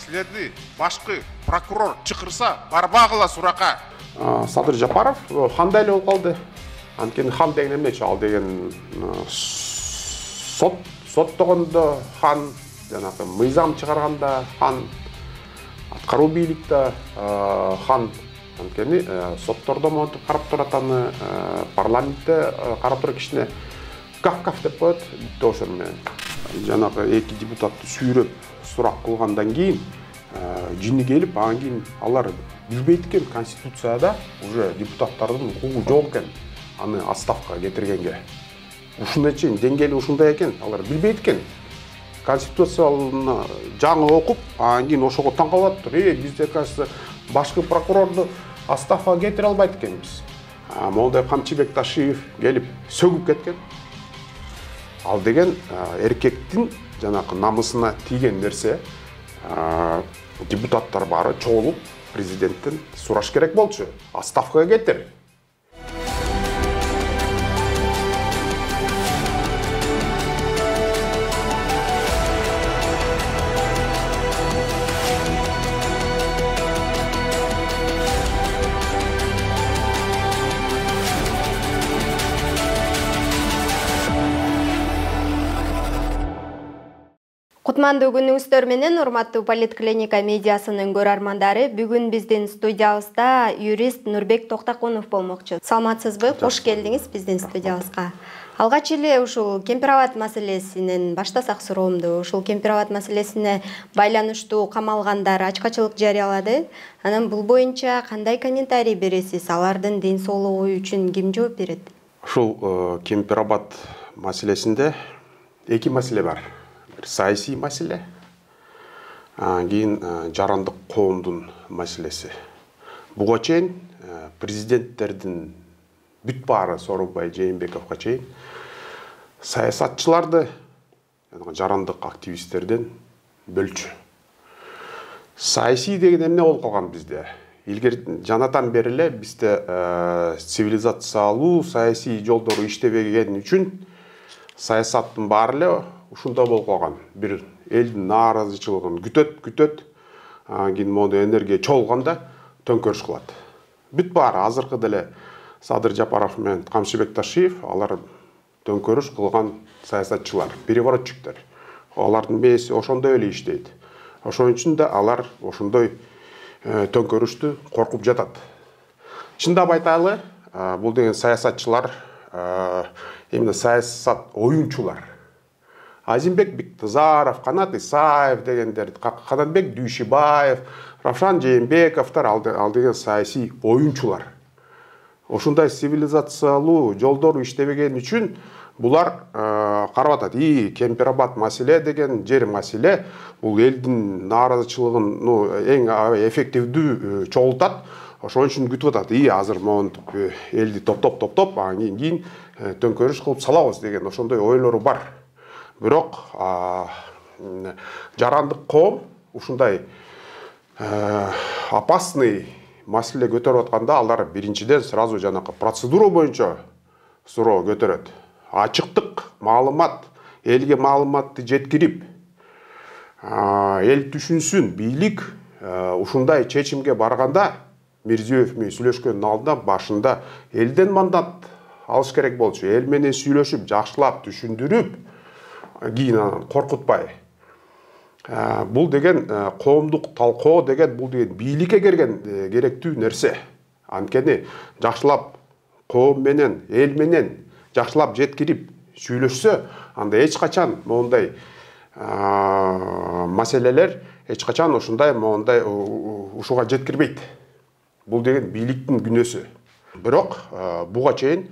силерди башкы прокурор чакырса барбагыла сурака. Садыр Жапаров хандай эле болуп калды. Анткени хан деген эмнечи? Ал деген соттогондо хан, жанагы мыйзам чыгарганда хан, аткаруу бийликте хан. Анткени соттордо монтип карап турат, аны парламентте карап туруп кичине каф деп коет. Бүтө ошону менен жанагы эки депутатты сүйрөп сурак кылгандан кийин жини келип, анан кийин алар билбейт экен конституцияда уже депутаттардын укугу жок экен аны отставкага кетиргенге. Ушуна чейин деңгээли ушундай экен, алар билбейт экен. Конституцияны жаңы окуп, анан кийин ошого таң калып атыптыр. Бизде, кажется, башкы прокурорду отставкага кетире албайт экенбиз. Мондай Камчыбек Ташиев келип сөгүп кеткен. Ал деген эркектин жанагы намысына тийген нерсе. Депутаттар бары чогулуп президенттен сураш керек болчу. Отставкага кетир. Кутмандуу күнүңүздөр менен, урматтуу Политклиника медиасынын көрөрмандары, бүгүн биздин студиябызда юрист Нурбек Токтакунов болмокчу. Саламатсызбы? Кош келдиңиз биздин студиябызга. Алгач эле ушул кемпир-абад маселесинен баштасак суроомду. Ушул кемпир-абад маселесине байланыштуу камалгандар ачкачылык жарыялады. Анан бул боюнча кандай комментарий бересиз? Алардын ден соолугу үчүн ким жооп берет? Ушул кемпир-абад маселесинде эки маселе бар. Саясий маселе, кийин жарандык коомдун маселеси. Буга чейин президенттердин бүт баары Сооронбай Жээнбековго чейин саясатчыларды жарандык активисттерден бөлчү. Саясий деген эмне болуп калган бизде? Илгери жанатан бери эле бизде цивилизациялуу саясий жолдору иштебеген үчүн саясаттын баары эле ушунда болуп калган. Бир элдин нааразычылыгын күтөт, кийин моундай энергия чогулганда төңкөрүш кылат. Бүт баары азыркы деле Садыр Жапаров менен Камчыбек Ташиев алар төңкөрүш кылган саясатчылар, переворотчиктер. Алардын бээси ошондой эле иштейт. Ошон үчүн да алар ошондой төңкөрүштү коркуп жатат. Чындап айталы, бул деген саясатчылар эмне саясат оюнчулар. Азимбек Биктызаров, Канат Исаев дегендер, Канатбек Дүйшибаев, Равшан Жээнбековтар ал деген саясий оюнчулар. Ошундай цивилизациялуу жолдор иштебеген үчүн булар карап атат. Кемпир-абад маселе деген жер маселе, бул элдин нааразычылыгын эң эффективдүү чогултат. Ошон үчүн күтүп атат. Азыр монтип элди топтоп, анан кийин төңкөрүш кылып салабыз деген ошондой ойлору бар. Бирок жарандык коом ушундай опасный маселе көтөрүп атканда алар биринчиден сразу жанакы процедура боюнча суроо көтөрөт. Ачыктык, маалымат, элге маалыматты жеткирип, эл түшүнсүн, бийлик ушундай чечимге барганда Мирзиёев менен сүйлөшкөндүн алдында башында элден мандат алыш керек болчу. Эл менен сүйлөшүп, жакшылап түшүндүрүп, кийин коркутпай. Бул деген коомдук талкоо деген бул деген бийликке керектүү нерсе. Анткени жакшылап коом менен, эл менен жакшылап жеткирип сүйлөшсө, анда эч качан моундай маселелер эч качан ушундай моундай ушуга жеткирбейт. Бул деген бийликтин күнөөсү. Бирок буга чейин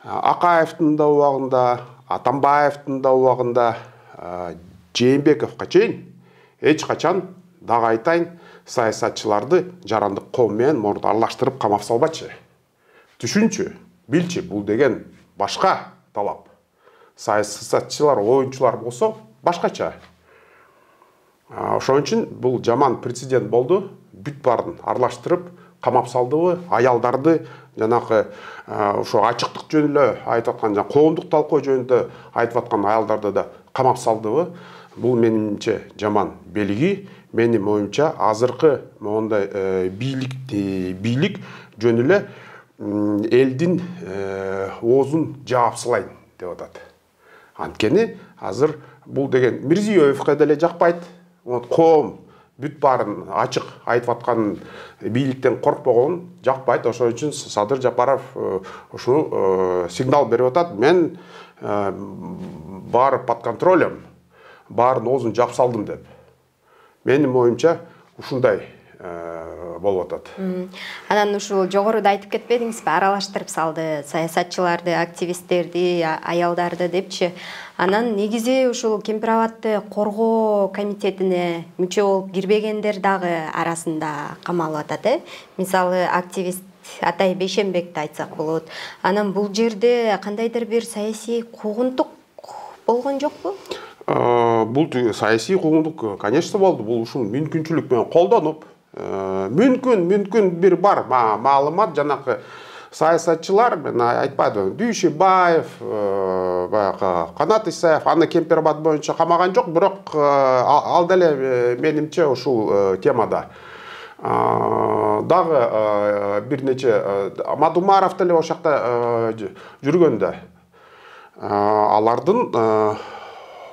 Акаевдин да убагында, Атамбаевдин да убагында, Жээнбековго чейин эч качан дагы айтайын саясатчыларды жарандык коом менен мурда аралаштырып камап салбачы. Түшүнчү, билчи, бул деген башка талап. Саясатчылар, оюнчулар болсо башкача. Ошон үчүн бул жаман прецедент болду. Бүт баарын аралаштырып камап салдыбы, аялдарды жанакы ошо ачыктык жөнүндө айтып аткан, коомдук талкоо жөнүндө айтып аткан аялдарды да камап салдыбы. Бул менимче жаман белги. менин оюмча азыркы мондай бийлик жөн эле элдин оозун жаапсылайын деп атат. Анткени азыр бул деген Мирзиёевке деле жакпайт. Коом бүт баарын ачык айтып аткан бийликтен коркпогон жакпайт. Ошол үчүн Садыр Жапаров ушул сигнал берип атат. Мен баары под контролем, баарын оозун жаап салдым деп. Менин оюмча ушундай болуп атат. Анан ушул жогоруда айтып кетпедиңизби, аралаштырып салды саясатчыларды, активисттерди, аялдарды депчи. Анан негизи ушул Кемпир Абадты коргоо комитетине мүчө болуп кирбегендер дагы арасында камалып атат. Мисалы активист Атай Бейшенбекти айтсак болот. Анан бул жерде кандайдыр бир саясий куугунтук болгон жокпу? Бул саясий куугунтук, конечно, болду. Бул ушул мүмкүнчүлүк менен колдонуп, мүмкүн бир бар маалымат жанакы саясатчылар, мен айтпадым, Дүйшебаев, баягы Канат Исаев аны Кемпир Абад боюнча камаган жок, бирок ал деле менимче ушул темада дагы бир нече Мадумаров деле ошол жакта жүргөндө алардын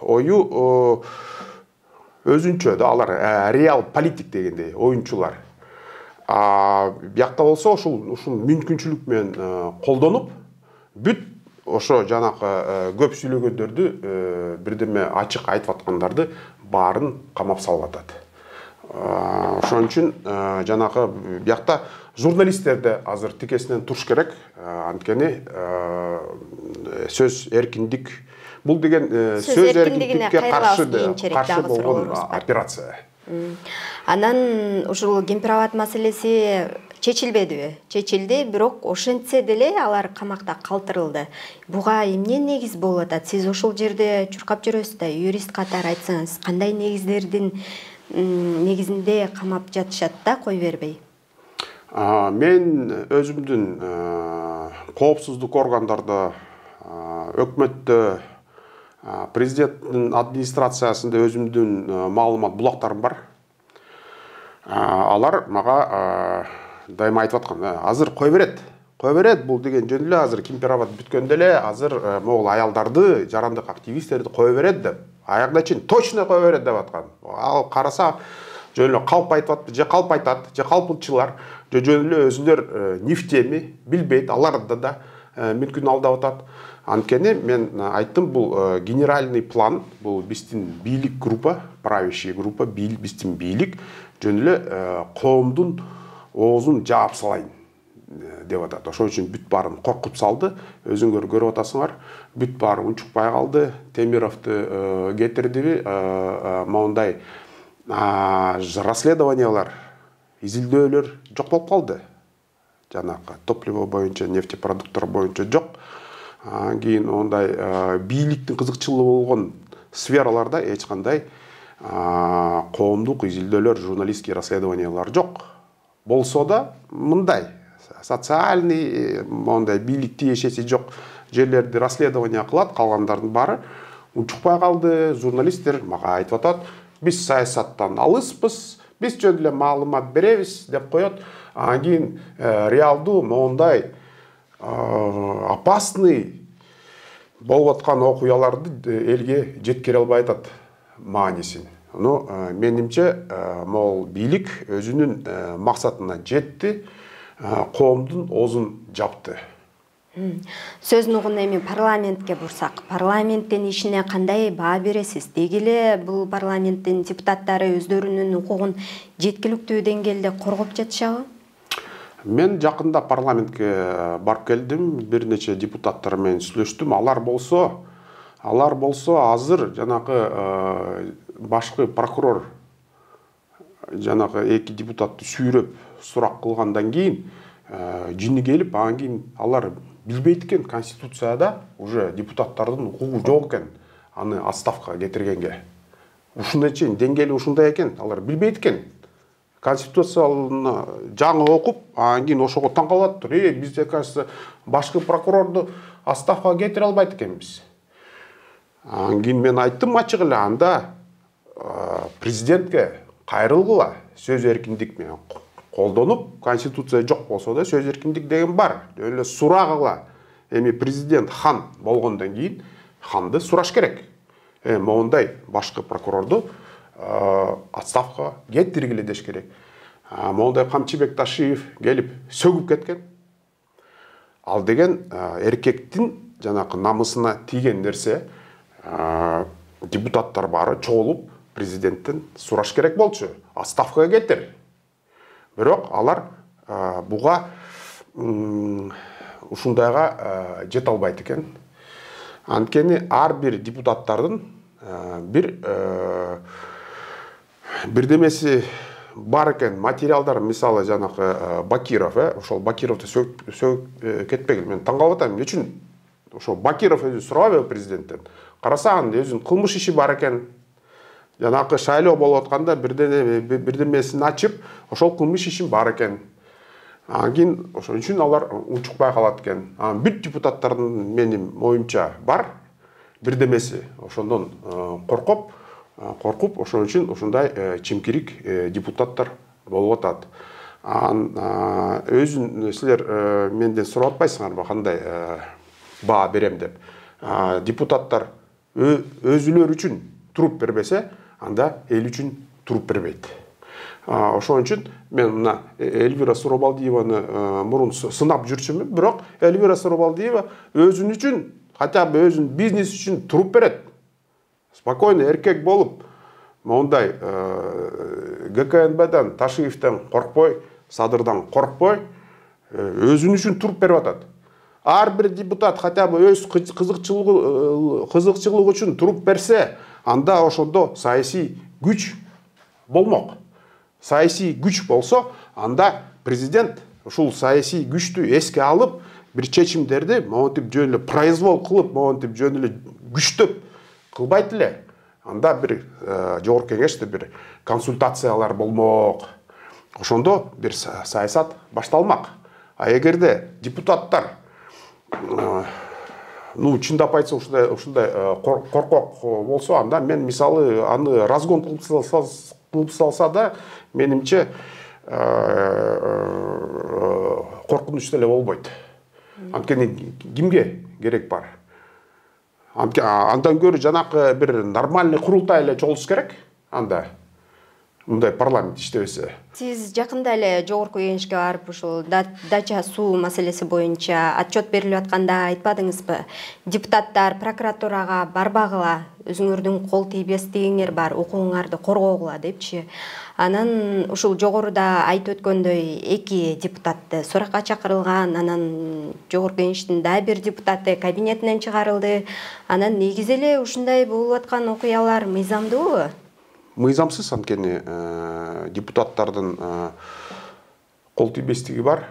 ою өзүнчө да, алар реал политик дегендей оюнчулар. Биякта болсо ушул мүмкүнчүлүк менен колдонуп, бүт ошо жанакы көп сүйлөгөндөрдү, бирдеме ачык айтып аткандарды баарын камап салып атат. Ошон үчүн жанакы биякта журналисттерде азыр тикесинен туруш керек. Анткени сөз эркиндик, бул деген сөз эркиндикке каршы болгон операция. Анан ушул Кемпир Абад маселеси чечилбедиби? Чечилди, бирок ошентсе деле алар камакта калтырылды. Буга эмне негиз болуп атат? Сиз ошол жерде чуркап жүрөсүз да, юрист катары айтсаңыз, кандай негиздердин негизинде камап жатышат да, кой бербей? Мен өзүмдүн коопсуздук органдарда, өкмөттө, президенттин администрациясында өзүмдүн маалымат булактарым бар. Алар мага дайыма айтып аткан, азыр кой берет, бул деген жөн эле азыр Кемпир Абад бүткөндө эле азыр могул аялдарды, жарандык активисттерди кой берет деп. Аягына чейин точно кой берет деп аткан. Ал караса жөн эле калп айтып атты, же калп айтат, же калпылчылар, же жөн эле өзүлөр нефтеми билбейт, аларды да мүмкүн алдап атат. Анткени мен айттым, бул генеральный план, бул биздин бийлик группа, правящий группа, биздин бийлик жөн эле коомдун оозун жаап салайын деп атат. Ошон үчүн бүт баарын коркуп салды. Өзүңөр көрүп атасыңар, бүт баары унчукпай калды. Темировду кетирдиби, моундай расследованиялар, изилдөөлөр жок болуп калды. Жанакы топливо боюнча, нефтепродукттар боюнча жок. Кийин ондай бийликтин кызыкчылыгы болгон сфераларда эч кандай коомдук изилдөөлөр, журналистский расследованиялар жок. Болсо да мындай социальный мондай бийлик тиешеси жок жерлерди расследование кылат, калгандардын баары унчукпай калды. Журналисттер мага айтып атат, биз саясаттан алыспыз, биз жөн эле маалымат беребиз деп коет. Кийин реалдуу мондай опасный болуп аткан окуяларды элге жеткире албай атат маанисин. Менимче могул бийлик өзүнүн максатына жетти, коомдун оозун жапты. Сөздүн угуна эми парламентке бурсак, парламенттин ишине кандай баа бересиз? Деги эле бул парламенттин депутаттары өздөрүнүн укугун жеткиликтүү деңгээлде коргоп жатышабы? Мен жакында парламентке барып келдим, бир нече депутаттар менен сүйлөштүм. Алар болсо азыр жанакы башкы прокурор жанакы эки депутатты сүйрөп сурак кылгандан кийин жини келип, анан кийин алар билбейт экен, конституцияда уже депутаттардын укугу жок экен аны отставкага кетиргенге. Ушундай чейин деңгээли ушундай экен, алар билбейт экен. Конституцияны жаңы окуп, анан кийин ошого таң калып атыптыр. Бизде, кажется, башкы прокурорду отставкага кетире албайт экенбиз. Анан кийин мен айттым ачык эле, анда президентке кайрылгыла сөз эркиндик менен колдонуп, конституция жок болсо да сөз эркиндик деген бар. Эле сурагыла. Эми президент хан болгондон кийин ханды сураш керек. Моундай башкы прокурорду отставкага кеттиргиле деш керек. Моундай Камчы Бекташиев келип сөгүп кеткен. Ал деген эркектин жанакы намысына тийген нерсе, депутаттар бары чогулуп президенттен сураш керек болчу. Отставкага кеттир. Бирок алар буга ушундайга жете албайт экен. Анткени ар бир депутаттардын бирдемеси бар экен, материалдар, мисалы жанакы Бакиров, ошол Бакировду сөгүп кетпегил. Мен таң калып атам, эмне үчүн ошол Бакиров өзү сурабайбы президенттен? Карасаң, өзүнүн кылмыш иши бар экен. Жанакы шайлоо болуп атканда бирдемесин ачып, ошол кылмыш ишин бар экен. Кийин ошон үчүн алар унчукпай калат экен. Бүт депутаттардын менин оюмча бар бирдемеси. Ошондон коркуп, ошон үчүн ушундай чимкирик депутаттар болуп атат. Өзүн силер менден сурап атпайсыңарбы кандай баа берем деп. Депутаттар өзүлөр үчүн туруп бербесе, анда эл үчүн туруп бербейт. Ошон үчүн мен мына Эльвира Сурабалдиеваны мурун сынап жүрчүмүн, бирок Эльвира Сурабалдиева өзүн үчүн, хотя бы өзүнүн бизнес үчүн туруп берет. Спокойно эркек болуп, моундай ГКНБден, Ташиевден коркпой, Садырдан коркпой, өзүн үчүн туруп берип атат. Ар бир депутат хотя бы өз кызыкчылыгы үчүн туруп берсе, анда ошондо саясий күч болмок. Саясий күч болсо, анда президент ушул саясий күчтү эске алып, бир чечимдерди монтип жөн эле произвол кылып, монтип жөн эле күчтөп кылбайт эле. Анда бир жогорку кеңеште бир консультациялар болмок. Ошондо бир саясат башталмак. А эгерде депутаттар чындап айтса ушундай коркок болсо, анда мен мисалы аны разгон кылып салса да, менимче коркунучтуу эле болбойт. Анткени кимге керек бар? Андан көрү жанакы бир нормальный курултай эле чогулуш керек. Анда мындай парламент иштебесе. Сиз жакында эле жогорку кеңешке барып ушул дача суу маселеси боюнча отчет берилип атканда айтпадыңызбы? Депутаттар прокуратурага барбагыла, өзүңөрдүн кол тийбестигиңер бар, укугуңарды коргогула депчи. Анан ушул жогоруда айтып өткөндөй 2 депутатты суракка чакырылган, анан жогорку кеңештин да бир депутаты кабинетинен чыгарылды. Анан негизи эле ушундай болуп аткан окуялар мыйзамдуубу? Мыйзамсыз, анткени депутаттардын кол тийбестиги бар.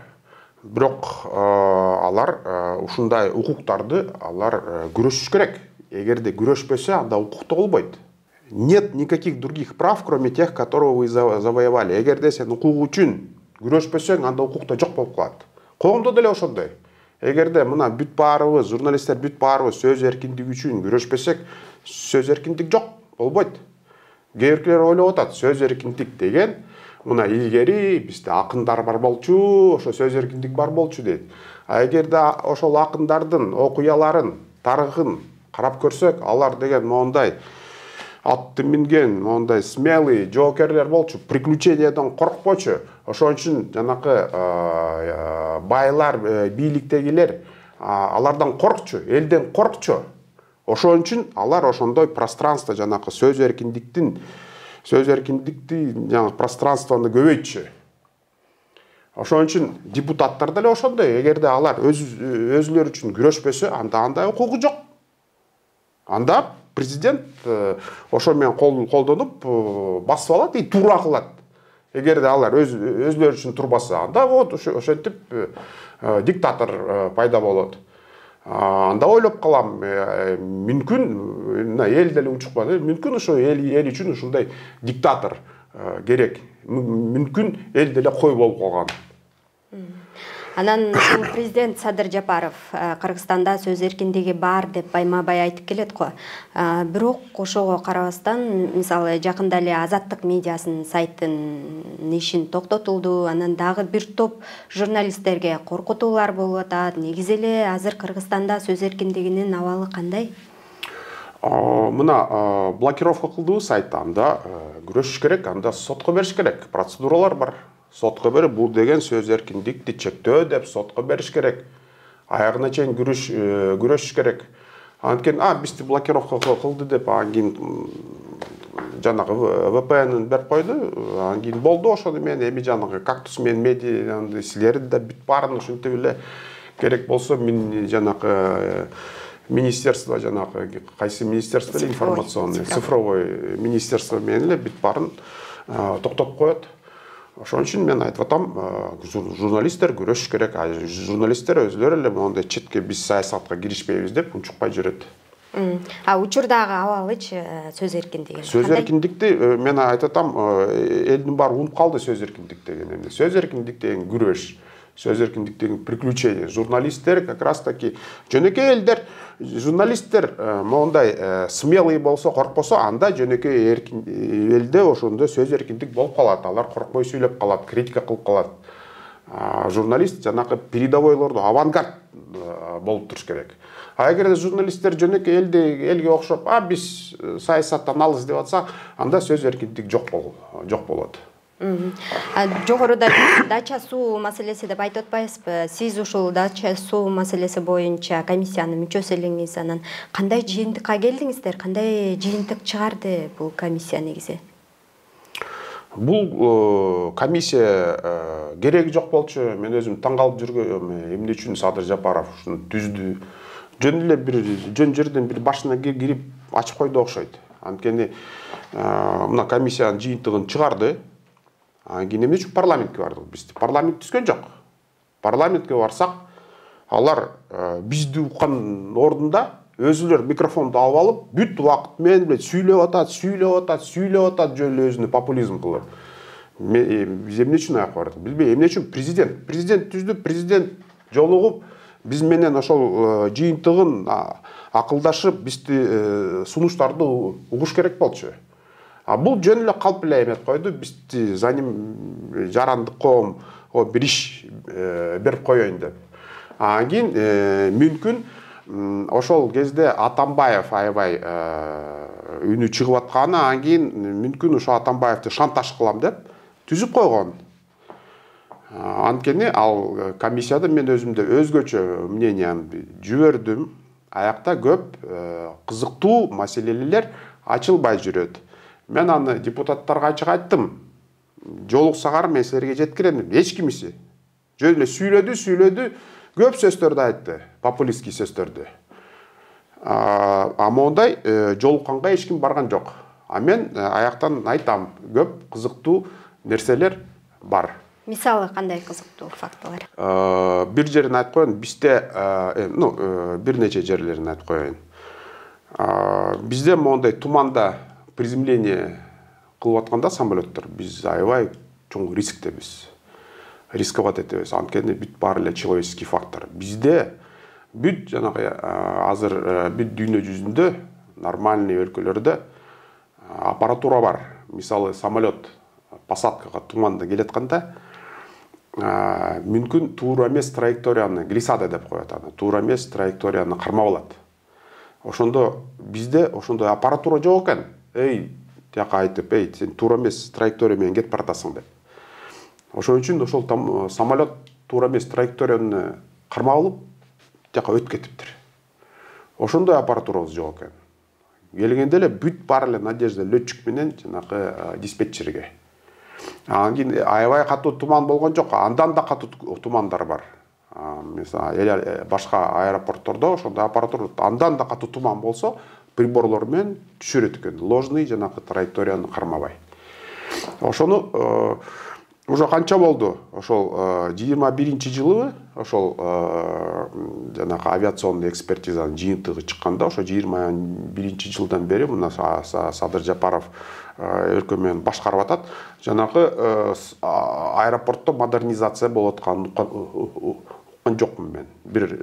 Бирок алар ушундай укуктарды алар күрөшүш керек. Эгерде күрөшпөсө, анда укукту болбойт. Нет никаких других прав, кроме тех, которые вы завоевали. Эгерде сен укук үчүн күрөшпөсөң, анда укукта жок болуп калат. Коомдо деле ошондой. Эгерде мына бүт баарыбыз, журналисттер бүт баарыбыз сөз эркиндиги үчүн күрөшпөсөк, сөз эркиндик жок болбойт. Кээ биркилер ойлоп атат, сөз эркиндик деген мына илгери бизде акындар бар болчу, ошо сөз эркиндик бар болчу дейт. А эгерде ошол акындардын окуяларын, тарыхын карап көрсөк, алар деген моундай атты минген, моундай смелый жоокерлер болчу, приключениядан коркпочу. Ошон үчүн жанакы байлар, бийликтегилер алардан коркчу, элден коркчу. Ошон үчүн алар ошондой пространство, жанакы сөз эркиндикти жаңы пространствону көбөйтчү. Ошон үчүн депутаттар деле ошондой. Эгерде алар өзүлөр үчүн күрөшпөсө, анда укугу жок. Анда президент ошо менен колдонуп басып алат и туура кылат. Эгерде алар өзүлөр үчүн турбаса, анда вот ошентип диктатор пайда болот. Анда ойлоп калам, мүмкүн эл деле унчукпады, мүмкүн ошо эл үчүн ушундай диктатор керек. Мүмкүн эл деле кой болуп калган. Анан ушул президент Садыр Жапаров Кыргызстанда сөз эркиндиги бар деп байма-бай айтып келет го. Бирок ошого карабастан, мисалы жакында эле Азаттык медиасынын сайтынын ишин токтотулду. Анан дагы бир топ журналисттерге коркутуулар болуп атат. Негизи эле азыр Кыргызстанда сөз эркиндигинин абалы кандай? Мына блокировка кылдыбы сайтты, анда күрөшүш керек, анда сотко бериш керек. Процедуралар бар. Сотко берип, бул деген сөз эркиндикти чектөө деп сотко бериш керек. Аягына чейин күрөшүш керек. Анткени бизди блокировка кылды деп, анан кийин жанагы VPN-ин берип койду. Анан кийин болду, ошону мен эми жанагы кактус менен медиа силерди да бүт баарын ушинтип эле керек болсо мен жанагы министерство, жанагы кайсы министерство эле, информационный цифровой министерство менен эле бүт баарын токтотуп коет. Ошон үчүн мен айтып атам, журналисттер күрөшүш керек. Журналисттер өзлөрү эле мондай четке биз саясатка киришпейбиз деп унчукпай жүрөт. Учурдагы абалычы сөз эркиндиги. Сөз эркиндикти мен айтып атам, элдин баары унуп калды сөз эркиндик деген. Сөз эркиндик деген күрөш, сөз эркиндик деген приключение. Журналисттер как раз таки жөнөкөй элдер, журналисттер мондай смелый болсо, коркпосо, анда жөнөкөй элде ошондо сөз эркиндик болуп калат. Алар коркпой сүйлөп калат, критика кылып калат. Журналист жанагы передовойлордо авангард болуп туруш керек. Эгерде журналисттер жөнөкөй элге окшоп, биз саясаттан алыс деп атса, анда сөз эркиндик жок болот. Жогоруда дача суу маселеси деп айтып атпайсызбы? Сиз ушул дача суу маселеси боюнча комиссиянын мүчөсү элеңиз. Анан кандай жыйынтыкка келдиңиздер? Кандай жыйынтык чыгарды бул комиссия негизи? Бул комиссия кереги жок болчу. Мен өзүм таң калып жүргөм, эмне үчүн Садыр Жапаров ушуну түздү. Жөн эле бир жөн жерден бир башына кирип ачып койду окшойт. Анткени мына комиссиянын жыйынтыгын чыгарды. Кийин эмне үчүн парламентке бардык? Биз парламент түзгөн жок. Парламентке барсак, алар бизди уккан ордунда өзүлөр микрофонду алып алып, бүт убакыт менен сүйлөп атат, жөн эле өзүнө популизм кылып. Биз эмне үчүн аяка бардык? Билбейм, эмне үчүн президент түздү, президент жолугуп, биз менен ошол жыйынтыгын акылдашып, бизди сунуштарды угуш керек болчу. Бул жөн эле калп эле эмет койду, бизди жарандык коом бир иш берип коеюн деп. Кийин мүмкүн ошол кезде Атамбаев аябай үнү чыгып атканы, анан кийин мүмкүн ошо Атамбаевди шантаж кылам деп түзүп койгон. Анткени ал комиссияда мен өзүмдө өзгөчө мненияны жибердим. Аякта көп кызыктуу маселелер ачылбай жүрөт. Мен аны депутаттарга ачык айттым. Жолуксагар мен силерге жеткирем. Эч кимиси. Жөн эле сүйлөдү, көп сөздөрдү айтты, популистский сөздөрдү. Мондай жолукканга эч ким барган жок. Мен аяктан айтам, көп кызыктуу нерселер бар. Мисалы кандай кызыктуу фактылар? Бир жерин айтып коеюн, бизде, бир нече жерлерин айтып коеюн. Бизде мондай туманда приземление кылып атканда самолеттер, биз аябай чоң рисктебиз. Рисковать этебиз. Анткени бүт баары эле человеческий фактор. Бизде бүт жанагы азыр бүт дүйнө жүзүндө нормальный өлкөлөрдө аппаратура бар. Мисалы самолет посадкага туманда келатканда мүмкүн туура эмес траекторияны, глиссада деп коет аны, туура эмес траекторияны кармап алат. Ошондо бизде ошондой аппаратура жок экен. Тияка айтып, сен туура эмес траектория менен кетип баратасың деп. Ошон үчүн ошол самолет туура эмес траекторияны кармап алып, тияка өтүп кетиптир. Ошондой аппаратурабыз жок экен. Келгенде эле бүт баары эле надежда летчик менен жанагы диспетчерге. Анан кийин аябай катуу туман болгон жок, андан да катуу тумандар бар. Мисалы башка аэропорттордо ошондой аппаратура андан да катуу туман болсо, приборлор менен түшүрөт экен. Ложный жанагы траекторияны кармабай. Ошону уже канча болду ошол 21-жылы ошол жанагы авиационный экспертизанын жыйынтыгы чыкканда ошо 21-жылдан бери мына Садыр Жапаров өлкө менен башкарып атат. Жанагы аэропортто модернизация болуп атканын уккан жокмун мен. Бир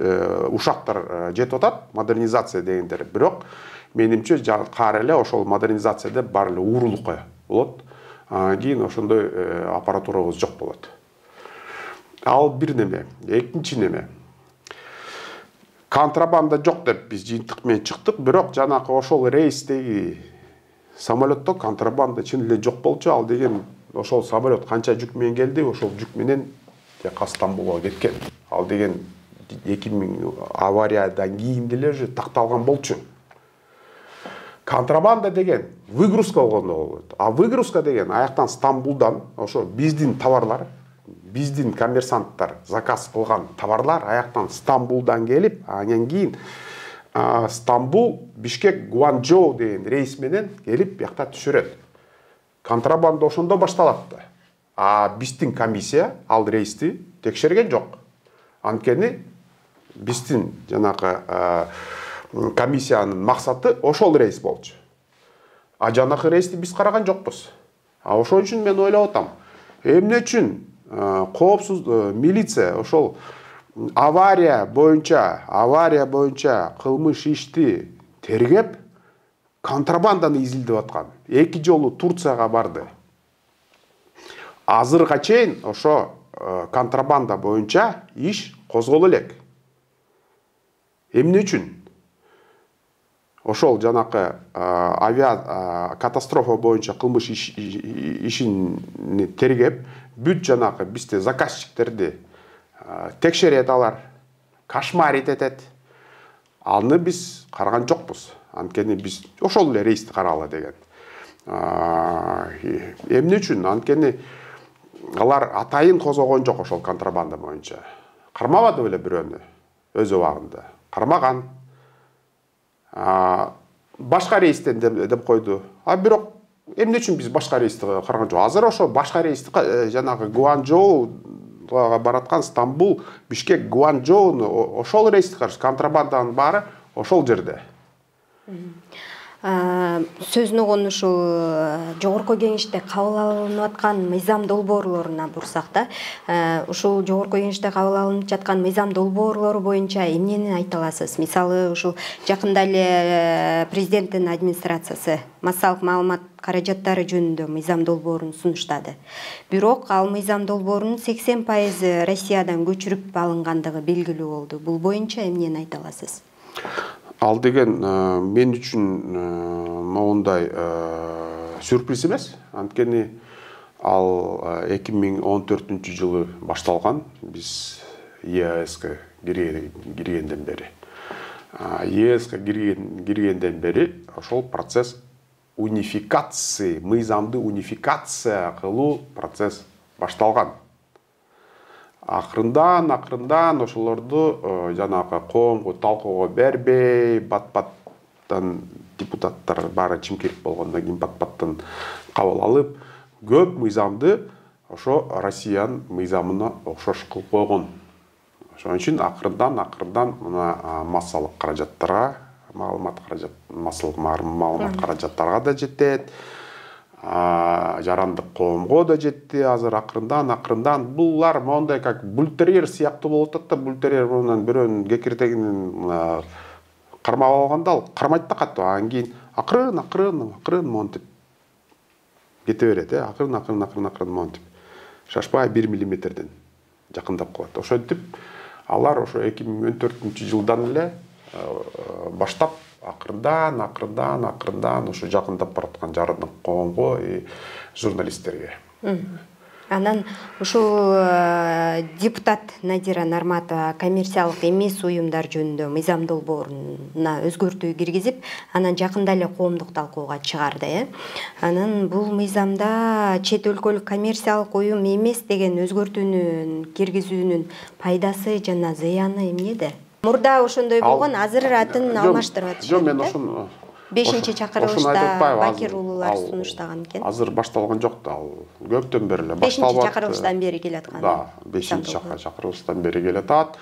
ушактар жетип атат, модернизация дегендер. Бирок менимче кары эле ошол модернизацияда бар эле уурулук болот. Кийин ошондой аппаратурабыз жок болот. Ал бир неме. Экинчи неме. Контрабанда жок деп биз жыйынтык менен чыктык, бирок жанагы ошол рейстеги самолетто контрабанда чын эле жок болчу. Ал деген ошол самолет канча жүк менен келди, ошол жүк менен жака Стамбулга кеткен. Ал деген 2000 авариядан кийин деле уже такталган болчу. Контрабанда деген выгрузка болгондо болот. А выгрузка деген аяктан Стамбулдан ошо биздин товарлар, биздин коммерсанттар заказ кылган товарлар аяктан Стамбулдан келип, андан кийин Стамбул, Бишкек, Гуанчжоу деген рейс менен келип бияқта түшүрөт. Контрабанда ошондо башталат да. А биздин комиссия ал рейсти текшерген жок. Анткени биздин жанагы комиссиянын максаты ошол рейс болчу. А жанагы рейсти биз караган жокпуз. А ошон үчүн мен ойлоп атам. Эмне үчүн коопсуз милиция ошол авария боюнча кылмыш ишти тергеп, контрабанданы изилдеп аткан. 2 жолу Турцияга барды. Азырга чейин ошо контрабанда боюнча иш козголо элек. Эмне үчүн? Ошол жанакы авиа катастрофа боюнча кылмыш ишин тергеп, бүт жанакы бизде заказчиктерди текшерет алар, кошмарить этет. Аны биз караган жокпуз. Анткени биз ошол эле рейсти карагыла деген. Эмне үчүн? Анткени алар атайын козгогон жок ошол контрабанда боюнча. Кармабады беле бирөөнү өз убагында. Кармаган. Башка рейстен деп койду. А бирок эмне үчүн биз башка рейсти караган жок? Азыр ошо башка рейсти жанагы Гуанчжоуга бараткан Стамбул, Бишкек, Гуанчжоуну ошол рейсти контрабанданын баары ошол жерде. Сөзүн угун ушул жогорку кеңеште кабыл алынып аткан мыйзам долбоорлоруна бурсак да, ушул жогорку кеңеште кабыл алынып жаткан мыйзам долбоорлору боюнча эмнени айта аласыз? Мисалы, ушул жакында эле президенттин администрациясы массалык маалымат каражаттары жөнүндө мыйзам долбоорун сунуштады. Бирок ал мыйзам долбоорунун 80% Россиядан көчүрүп алынгандыгы белгилүү болду. Бул боюнча эмнени айта аласыз? Ал деген мен үчүн моундай сюрприз эмес. Анткени ал 2014-жылы башталган. Биз ЕАЭСке киргенден бери. ЕАЭСке киргенден бери ошол процесс унификации, мыйзамды унификация кылуу процесс башталган. Акырындан ошолорду жанагы коомго талкууга бербей, бат-баттан депутаттар баары чимкирип болгондон кийин бат-баттан кабыл алып, көп мыйзамды ошо Россиянын мыйзамына окшош кылып койгон. Ошон үчүн акырындан мына массалык каражаттарга, маалымат каражаттарга да жетет. Жарандык коомго да жетти. Азыр акырындан булар мондай как бультерьер сыяктуу болуп атат да, бультерьер менен бирөөнүн кекиртегинен кармап алганда ал кармайт да катуу. Андан кийин акырын монтип кете берет, акырын монтип. Шашпай 1 миллиметрден жакындап калат. Ошентип алар ошо 2014-жылдан эле баштап акырындан ошо жакындап бараткан жарандык коомго и журналисттерге. Анан ушул депутат Надира Нарматова коммерциялык эмес уюмдар жөнүндө мыйзам долбооруна өзгөртүү киргизип, анан жакында эле коомдук талкууга чыгарды. Анан бул мыйзамда чет өлкөлүк коммерциялык уюм эмес деген өзгөртүүнү киргизүүнүн пайдасы жана зыяны эмнеде? Мурда ошондой болгон, азыр атын алмаштырып атышат. Жок, мен ошону 5-чи чакырылышта Бакир уулулар сунуштаган экен. Азыр башталган жок да, ал көптөн бери эле 5-чи чакырылыштан бери келаткан. Да, 5-чи чакырылыштан бери келатат.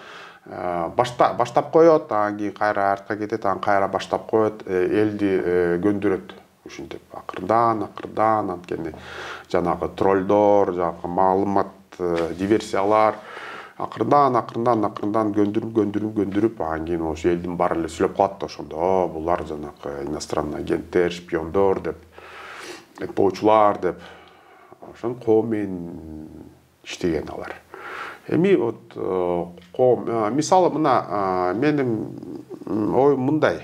Баштап коет, анан кийин кайра артка кетет, анан кайра баштап коет, элди көндүрөт. Ушинтип акырдан анткени жанагы троллдор, жанагы маалымат диверсиялар акырдан көндүрүп анан кийин ошо элдин баары эле сүйлөп калат да, ошондо булар жанагы иностранный агенттер, шпиондор деп, этпоочулар деп, ошон коом менен иштеген алар. Эми вот мисалы мына менин оюм мындай,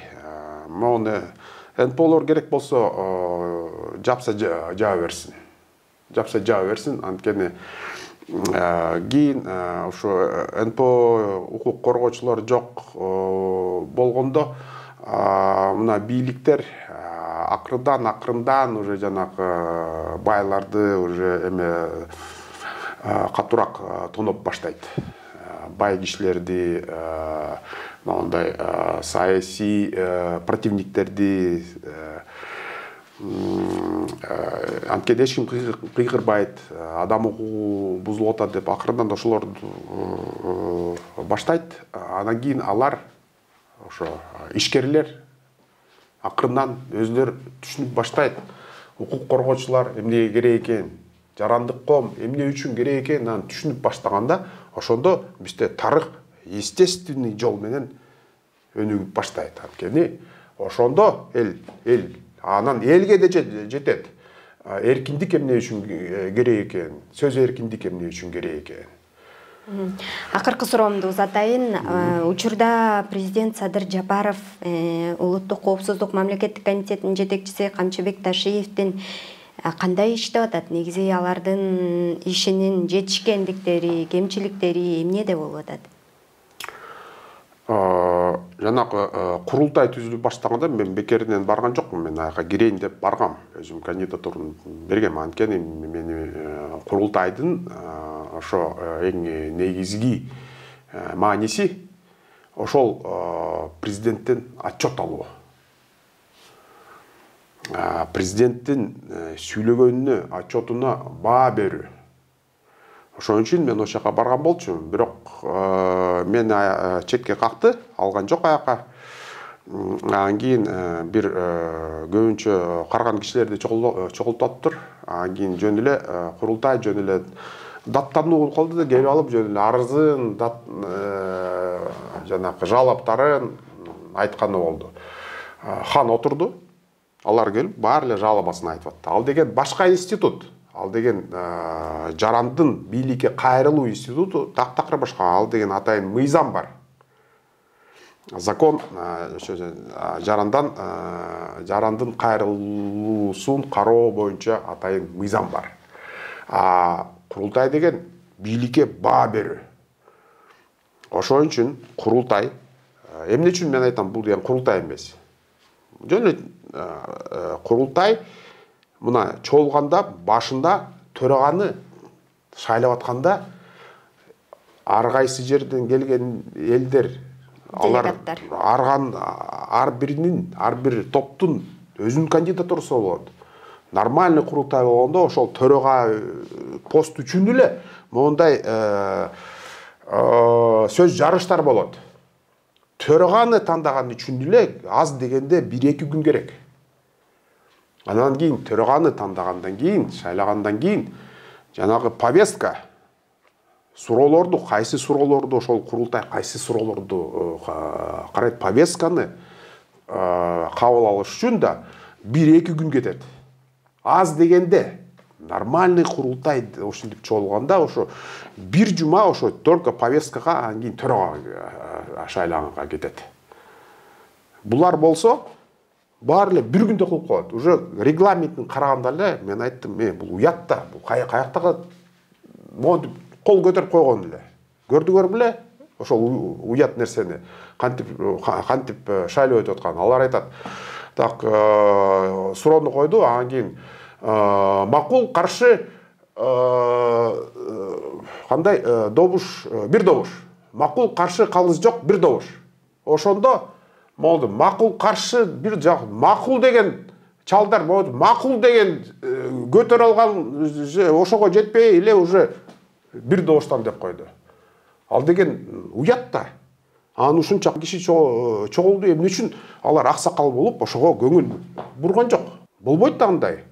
мону НПОлор керек болсо жапса жаба берсин. Анткени кийин ошо НПО укук коргоочулар жок болгондо мына бийликтер акырындан уже жанагы байларды уже эме катуураак тоноп баштайт. Бай кишилерди, мындай саясий противниктерди, анткени эч ким кыйгырбайт, адам укугу бузулуп атат деп акырындан ошолорду баштайт. Анан кийин алар ошо ишкерлер акырындан өзүлөр түшүнүп баштайт. Укук коргоочулар эмнеге керек экен, жарандык коом эмне үчүн керек экен, анан түшүнүп баштаганда ошондо бизде тарых естественный жол менен өнүгүп баштайт. Анткени ошондо анан элге да жетет. Эркиндик эмне үчүн керек экен, сөз эркиндик эмне үчүн керек экен. Акыркы суроомду узатайын. Учурда президент Садыр Жапаров Улуттук коопсуздук мамлекеттик комитетинин жетекчиси Камчыбек Ташиевдин кандай иштеп атат? Негизи алардын ишинин жетишкендиктери, кемчиликтери эмнеде болуп атат? Жанагы курултай түзүлүп баштаганда мен бекеринен барган жокмун. Мен аяка кирейин деп баргам. Өзүм кандидатураны бергем. Анткени мени курултайдын ошо эң негизги мааниси ошол президенттен отчет алуу. Президенттин сүйлөгөнүнө, отчетуна баа берүү. Ошон үчүн мен ошо жака барган болчумун. Бирок мен четке какты, алган жок аяка. Анан кийин бир көбүнчө карган кишилерди чогултуптур. Анан кийин жөн эле курултай жөн эле даттануу кылды да, келип алып жөн эле арызын, жанагы жалаптарын айтканы болду. Хан отурду. Алар келип баары эле жалабасын айтып атты. Ал деген башка институт. Ал деген жарандын бийликке кайрылуу институту таптакыр башка. Ал деген атайын мыйзам бар. Закон жарандын кайрылуусун кароо боюнча атайын мыйзам бар. Курултай деген бийликке баа берүү. Ошон үчүн курултай, эмне үчүн мен айтам, бул деген курултай эмес. Жөн эле курултай мына чогулганда башында төраганы шайлап атканда ар кайсы жерден келген элдер, алар ар бир топтун өзүнүн кандидатурасы болот. Нормальный курултай болгондо ошол төрага пост үчүн эле мондай сөз жарыштар болот. Төраганы тандаган үчүн эле аз дегенде 1-2 күн керек. Анан кийин төраганы тандагандан кийин, шайлагандан кийин жанагы повестка, суроолорду, кайсы суроолорду ошол курултай кайсы суроолорду карайт, повестканы кабыл алыш үчүн да 1-2 күн кетет. Аз дегенде нормальный курултай ушинтип чогулганда ошо бир жума ошо только повесткага, анан кийин төрага шайлаганга кетет. Булар болсо баары эле бир күндө кылып коет. Уже регламентин караганда эле мен айттым, бул уят да, бул каяктагы монтип кол көтөрүп койгон эле. Көрдүңөр беле ошол уят нерсени кантип шайлап өтүп аткан. Алар айтат, так суроону койду, анан кийин макул, каршы кандай добуш, бир добуш. Макул, каршы, калыс жок, бир добуш. Ошондо Молду макул каршы бир жак макул деген чалдар болду. Макул деген көтөрө алган ошого жетпей эле уже бир добуштан деп койду. Ал деген уят да. Анын ушунча киши чогулду, эмне үчүн алар аксакал болуп ошого көңүл бурган жок. Болбойт да андай.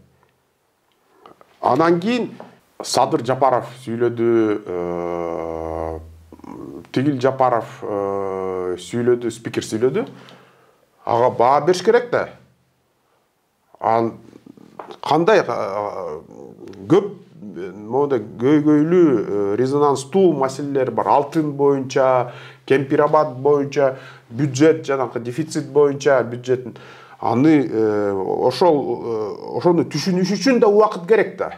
Анан кийин Садыр Жапаров сүйлөдү, Тигил Жапаров сүйлөдү, спикер сүйлөдү. Ага баа бериш керек да. Кандай көп мода көйгөйлүү резонанстуу маселелер бар. Алтын боюнча, Кемпирабад боюнча, бюджет жанакы дефицит боюнча бюджеттин. Аны ошону түшүнүш үчүн да убакыт керек да.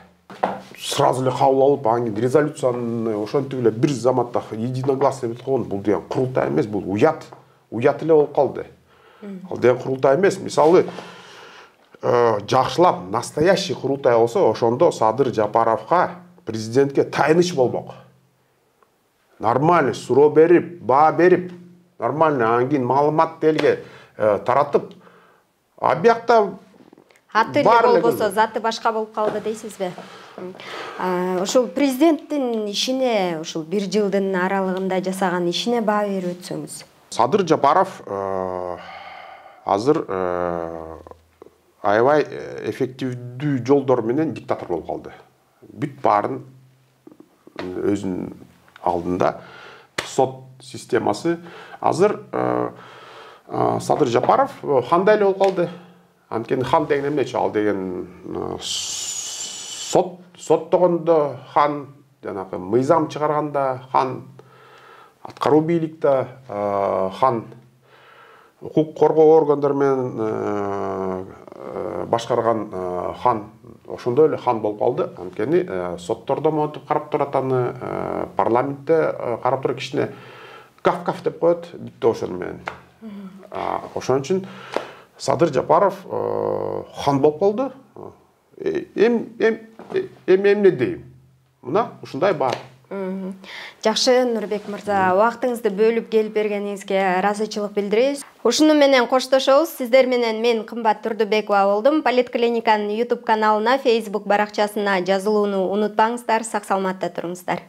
Сразу эле кабыл алып, анын резолюцияны ошентип эле бир заматта единогласно этип койгон. Бул деген курултай эмес, бул уят. Уят эле болуп калды. Ал деген курултай эмес. Мисалы, жакшылап настоящий курултай болсо, ошондо Садыр Жапаровго президентке тайыныч болмок. Нормально суроо берип, баа берип, нормально анан кийин маалымат элге таратып, а биякта аты эле болбосо заты башка болуп калды дейсизби? Ошол президенттин ишине, ушул бир жылдын аралыгында жасаган ишине баа берип өтсөңүз. Садыр Жапаров азыр аябай эффективдүү жолдор менен диктатор болуп калды. Бүт баарын өзүнүн алдында сот системасы. Азыр Садыр Жапаров хандай эле болуп калды. Анткени хан деген эмнечи? Ал деген соттогондо хан, жанагы мыйзам чыгарганда хан, аткаруу бийликте хан, укук коргоо органдары менен башкарган хан, ошондой эле хан болуп калды. Анткени соттордо монтип карап турат аны, парламентте карап туруп кичине каф деп коет, бүттү ошону менен. Ошон үчүн Садыр Жапаров хан болуп калды. Эмне дейм? Мына ушундай бар. Жакшы, Нурбек мырза, убактыңызды бөлүп келип бергениңизге ыраазычылык билдиребиз. Ушуну менен коштошобуз. Сиздер менен мен Кымбат Турдубекова болдум. Политклиниканын YouTube каналына, Facebook баракчасына жазылууну унутпаңыздар. Сак саламатта туруңуздар.